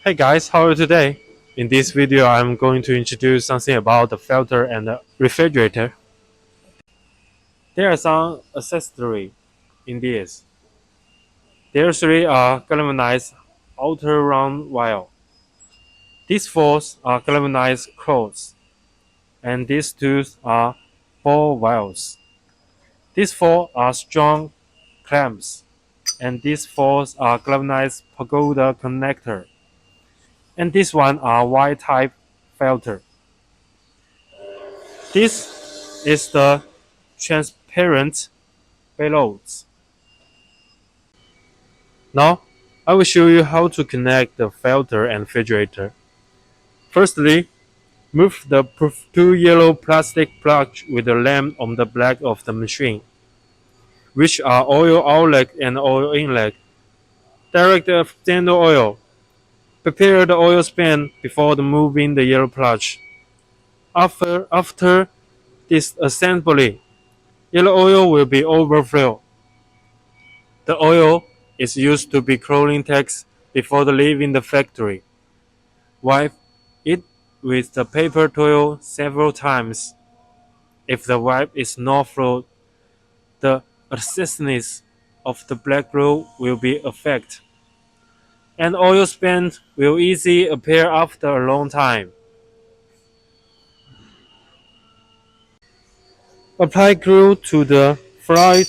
Hey guys, how are you today? In this video, I'm going to introduce something about the filter and the refrigerator. There are some accessories in this. There three are galvanized outer round wire. These four are galvanized coils, and these two are ball wires. These four are strong clamps, and these four are galvanized pagoda connector, and this one are Y-type filter. This is the transparent payloads. Now, I will show you how to connect the filter and refrigerator. Firstly, move the two yellow plastic plugs with the lamp on the back of the machine, which are oil outlet and oil inlet. Direct the standard oil. Prepare the oil span before moving the yellow plug. After disassembly, yellow oil will be overflow. The oil is used to be cooling tanks before leaving the factory. Wipe it with the paper towel several times. If the wipe is not flowed, the acidity of the black glue will be affected, and oil spent will easily appear after a long time. Apply glue to the flight,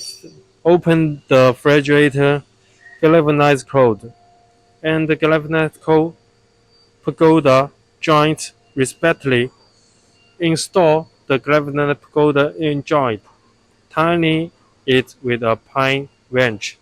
open the refrigerator galvanized cold, and the galvanized cold pagoda joint respectively. Install the galvanized pagoda in joint. Tighten it with a pine wrench.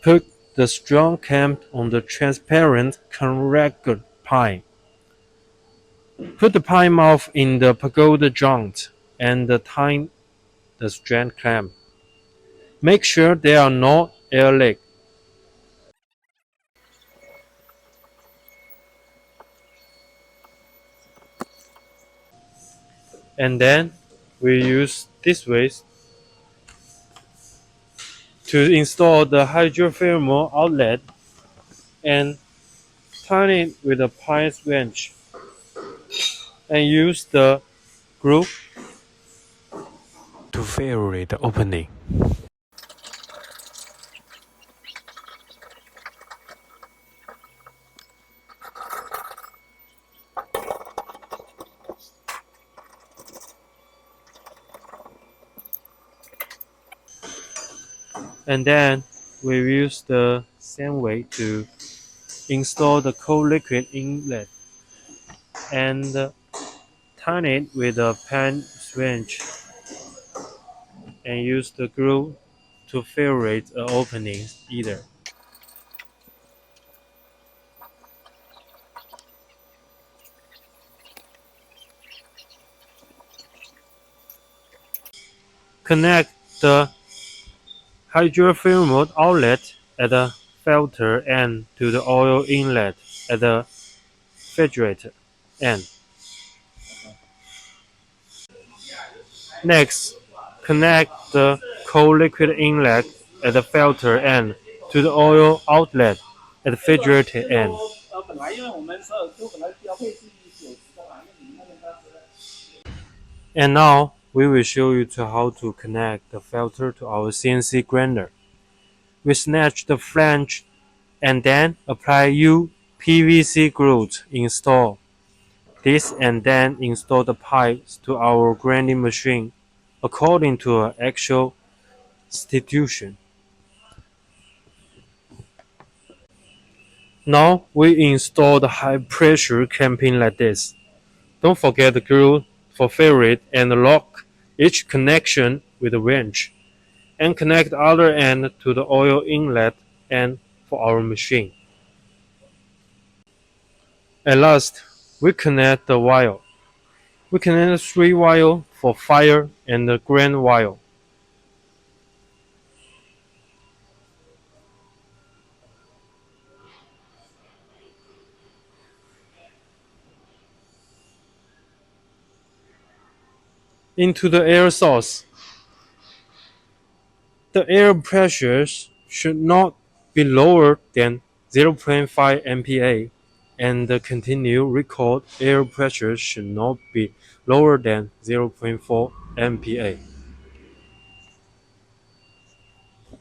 Put the strong clamp on the transparent connector pine. Put the pine mouth in the pagoda joint and tighten the strand clamp. Make sure there are no air leaks. And then we use this way to install the hydrothermal outlet and tighten it with a pine wrench and use the glue to fill the opening. And then we use the same way to install the cold liquid inlet and tighten it with a pen wrench and use the glue to fill the opening either. Connect the hydrothermal outlet at the filter end to the oil inlet at the refrigerator end. Next, connect the cold liquid inlet at the filter end to the oil outlet at the refrigerator end. And now we will show you how to connect the filter to our CNC grinder. We snatch the flange and then apply U-PVC glue to install this and then install the pipes to our grinding machine according to our actual institution. Now we install the high pressure clamping like this. Don't forget the glue for favorite and lock each connection with a wrench and connect the other end to the oil inlet end for our machine. At last, we connect the wire. We connect 3 wires for fire and the grind wire. into the air source. The air pressures should not be lower than 0.5 MPa, and the continued record air pressure should not be lower than 0.4 MPa.